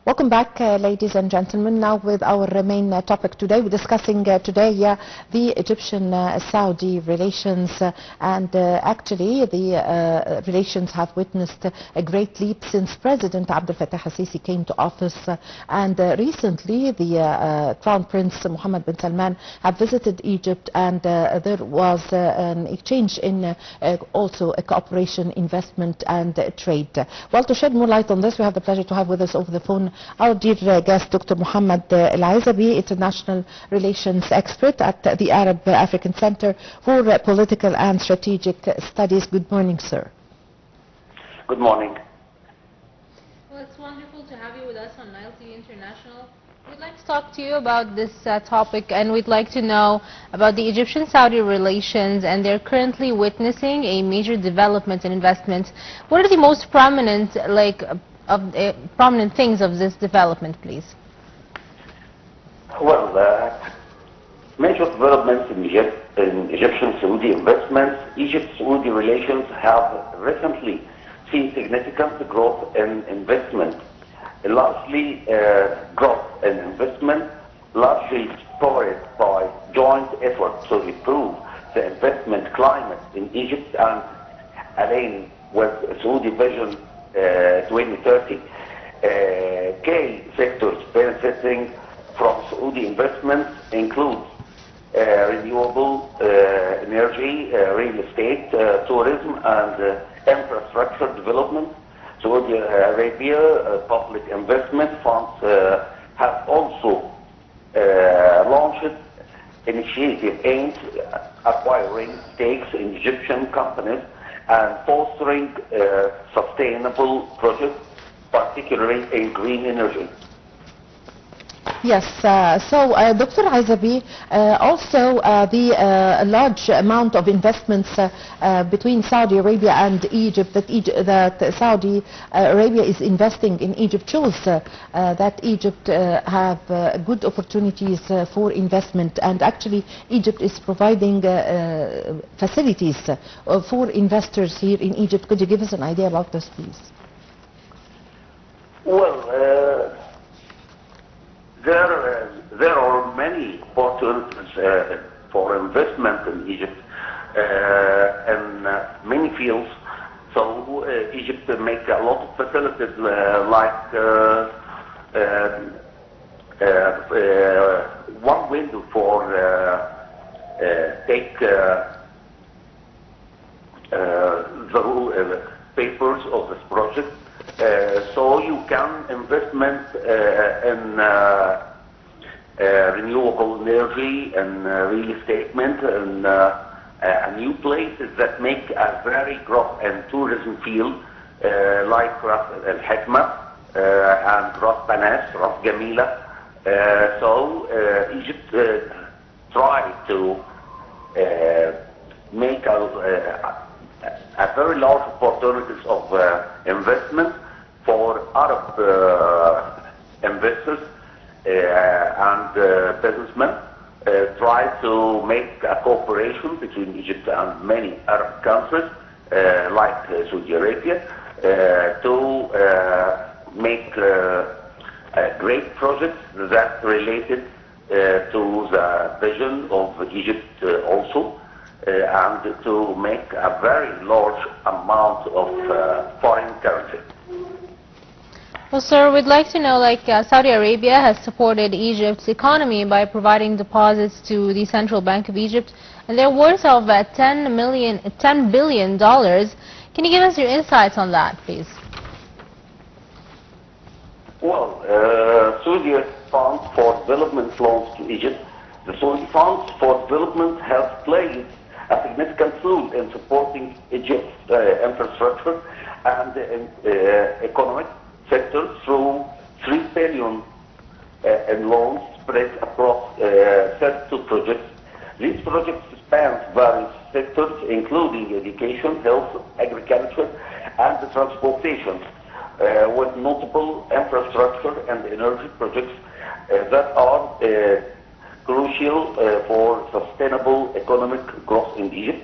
Welcome back, ladies and gentlemen. Now with our main topic today, we're discussing today the Egyptian-Saudi relations, and actually the relations have witnessed a great leap since President Abdel Fattah al-Sisi came to office, and recently the Crown Prince Mohamed bin Salman have visited Egypt, and there was an exchange in also a cooperation, investment and trade. Well, to shed more light on this, we have the pleasure to have with us over the phone our dear guest, Dr. Mohamed Ezaby, international relations expert at the Arab African Center for Political and Strategic Studies. Good morning, sir. Good morning. Well, it's wonderful to have you with us on Nile TV International. We'd like to talk to you about this topic, and we'd like to know about the Egyptian-Saudi relations, and they're currently witnessing a major development and investment. What are the most prominent, prominent things of this development, please? Well, major developments in Egyptian-Saudi investments. Egypt-Saudi relations have recently seen significant growth in investment. Largely growth in investment, largely spurred by joint efforts to improve the investment climate in Egypt and align with Saudi Vision 2030. Key sectors benefiting from Saudi investments include renewable energy, real estate, tourism and infrastructure development. Saudi Arabia public investment funds have also launched initiative aimed at acquiring stakes in Egyptian companies and fostering sustainable projects, particularly in green energy. Yes, so Dr. Ezaby, also the large amount of investments between Saudi Arabia and Egypt that Saudi Arabia is investing in Egypt shows that Egypt have good opportunities for investment, and actually Egypt is providing facilities for investors here in Egypt. Could you give us an idea about this, please? Well, there are many opportunities for investment in Egypt in many fields. So Egypt make a lot of facilities like one window for take the papers of this project. So you can investment in renewable energy and real estate and new places that make a very growth and tourism field like Ras Al Hikma and Ras Banas, Ras Gamila. So Egypt try to make a very large opportunities of investment for Arab investors and businessmen. Try to make a cooperation between Egypt and many Arab countries like Saudi Arabia to make great projects that related to the vision of Egypt also. And to make a very large amount of foreign currency. Well, sir, we'd like to know, Saudi Arabia has supported Egypt's economy by providing deposits to the Central Bank of Egypt, and they're worth of $10 billion. Can you give us your insights on that, please? Well, Saudi Fund for Development loans to Egypt. The Saudi Funds for Development have played a significant role in supporting Egypt's infrastructure and economic sector through $3 billion in loans spread across 32 projects. These projects span various sectors, including education, health, agriculture, and transportation, with multiple infrastructure and energy projects that are crucial for sustainable economic growth in Egypt.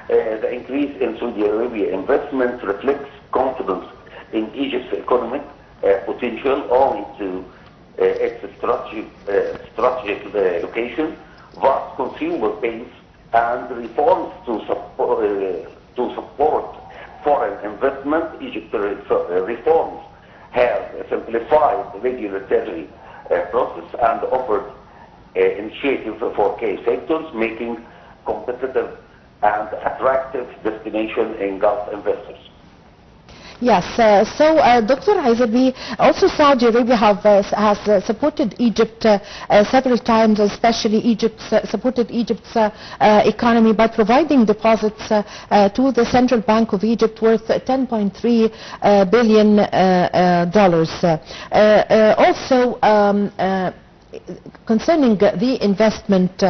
The increase in Saudi Arabia investment reflects confidence in Egypt's economic potential owing to its strategic location, vast consumer base, and reforms to support foreign investment. Egypt's reforms have simplified the regulatory process and offered initiatives for key sectors, making competitive and attractive destination in Gulf investors. Yes, Dr. Ezaby, also Saudi Arabia has supported Egypt several times, especially supported Egypt's economy by providing deposits to the Central Bank of Egypt worth $10.3 billion. Also, concerning the investment,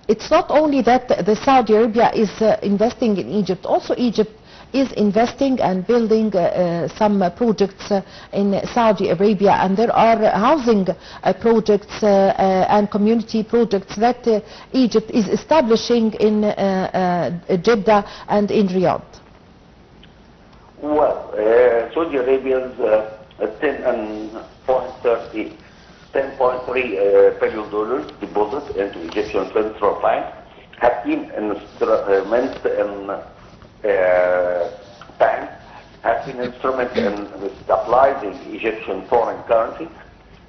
it's not only that the Saudi Arabia is investing in Egypt, also Egypt is investing and building some projects in Saudi Arabia, and there are housing projects and community projects that Egypt is establishing in Jeddah and in Riyadh. Well, Saudi Arabia's $10.3 billion deposit into Egyptian Central Bank have been instrumental in banks have been instrumental in stabilizing Egyptian foreign currency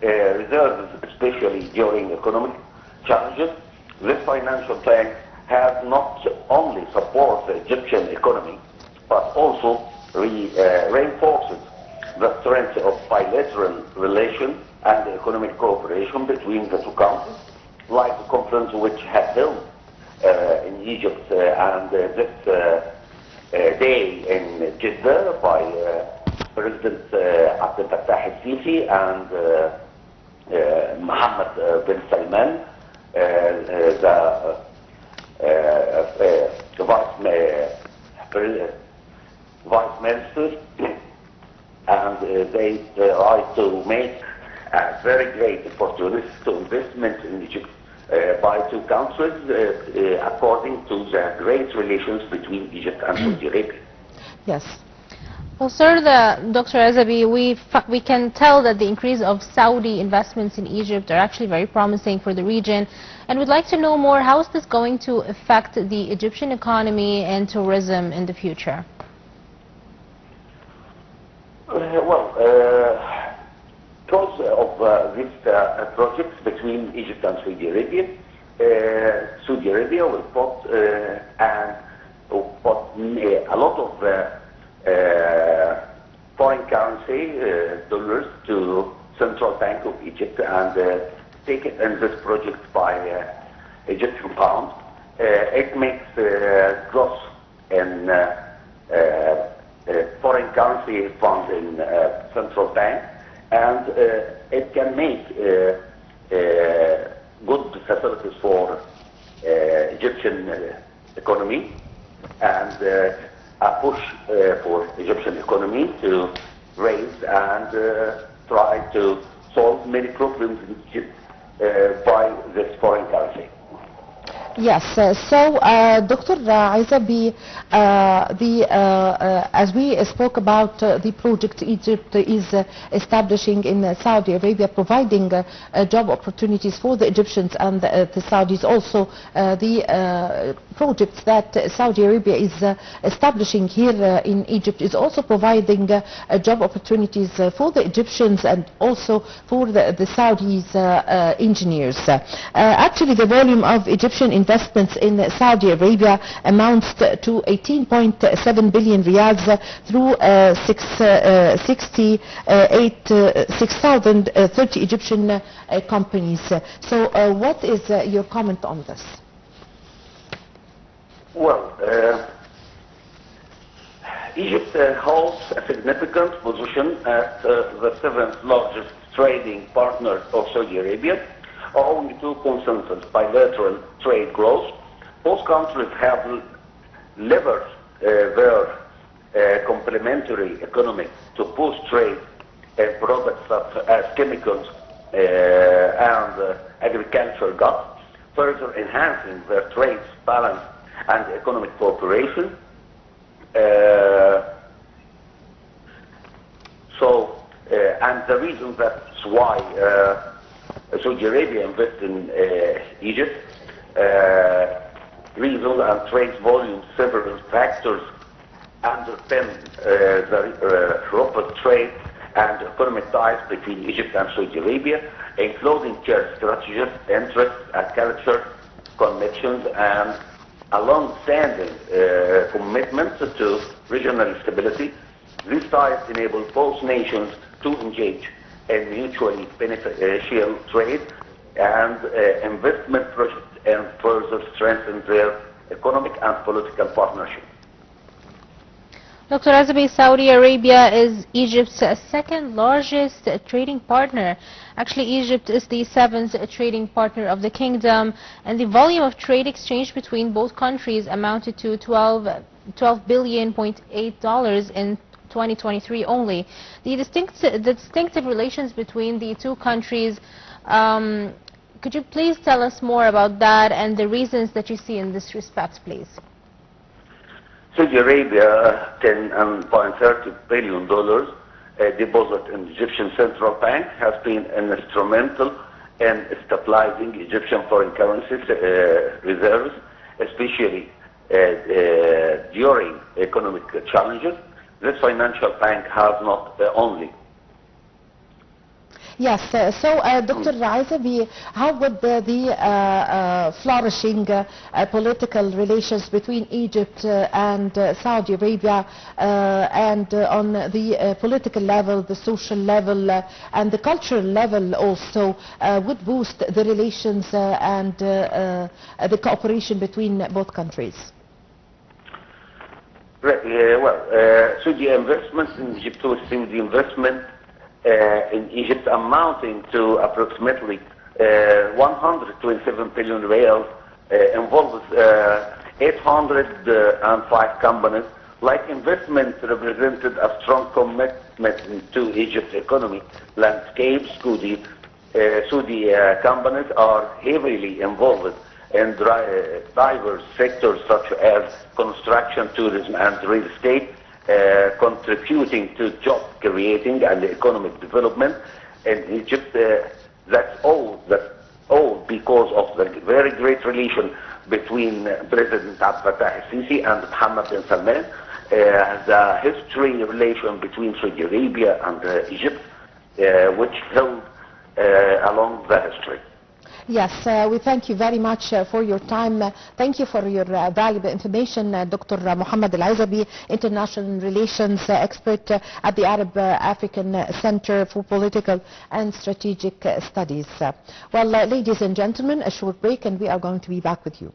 reserves, especially during economic challenges. This financial bank has not only supported the Egyptian economy, but also reinforces the strength of bilateral relations and economic cooperation between the two countries, like the conference which had held in Egypt and this day in Jeddah by President Abdel Fattah al-Sisi and Mohamed bin Salman, the vice minister, and they try to make a very great opportunity to investment in Egypt by two countries according to the great relations between Egypt and Saudi Arabia. Yes. Well, sir, Dr. Ezaby, we can tell that the increase of Saudi investments in Egypt are actually very promising for the region, and we'd like to know more, how is this going to affect the Egyptian economy and tourism in the future? Because of these projects between Egypt and Saudi Arabia, Saudi Arabia will put a lot of foreign currency, dollars, to Central Bank of Egypt and take it in this project by Egyptian pound. It makes gross in foreign currency fund in Central Bank, and it can make good facilities for Egyptian economy and a push for Egyptian economy to raise and try to solve many problems in Egypt by this foreign currency. Yes, Dr. Ezaby, as we spoke about the project Egypt is establishing in Saudi Arabia, providing job opportunities for the Egyptians and the Saudis. Also, the projects that Saudi Arabia is establishing here in Egypt is also providing job opportunities for the Egyptians and also for the Saudis engineers. Actually, the volume of Egyptian investments in Saudi Arabia amounts to 18.7 billion riyals through 6,030 Egyptian companies. So what is your comment on this? Well, Egypt holds a significant position as the seventh largest trading partner of Saudi Arabia, owing to consensus bilateral trade growth. Both countries have leveraged their complementary economy to boost trade in products such as chemicals and agricultural goods, further enhancing their trade balance and economic cooperation. So, and the reason that's why Saudi Arabia invests in Egypt, regional and trade volume, several factors underpin the robust trade and economic ties between Egypt and Saudi Arabia, including shared strategies, interests, and culture connections, and a long-standing commitment to regional stability. These ties enable both nations to engage in mutually beneficial trade and investment projects and further strengthen their economic and political partnership. Dr. Ezaby, Saudi Arabia is Egypt's second largest trading partner. Actually, Egypt is the 7th trading partner of the kingdom, and the volume of trade exchange between both countries amounted to $12.8 billion in 2023 only. The distinctive relations between the two countries, could you please tell us more about that and the reasons that you see in this respect, please? Saudi Arabia, $10.30 billion deposit in the Egyptian Central Bank has been instrumental in stabilizing Egyptian foreign currency reserves, especially during economic challenges. This financial bank has not only. Yes, so Dr. Ezaby, how would the flourishing political relations between Egypt and Saudi Arabia and on the political level, the social level and the cultural level also would boost the relations and the cooperation between both countries? Right, Saudi investments in Egypt, the investment in Egypt amounting to approximately 127 billion reals involves 805 companies. Like investment represented a strong commitment to Egypt's economy landscape. Saudi companies are heavily involved in diverse sectors such as construction, tourism, and real estate, contributing to job creating and economic development in Egypt. That's all because of the very great relation between President Abdel Fattah al-Sisi and Mohamed bin Salman, the history relation between Saudi Arabia and Egypt, which held along the history. Yes, we thank you very much for your time. Thank you for your valuable information, Dr. Mohamed Ezaby, International Relations Expert at the Arab African Center for Political and Strategic Studies. Well, ladies and gentlemen, a short break and we are going to be back with you.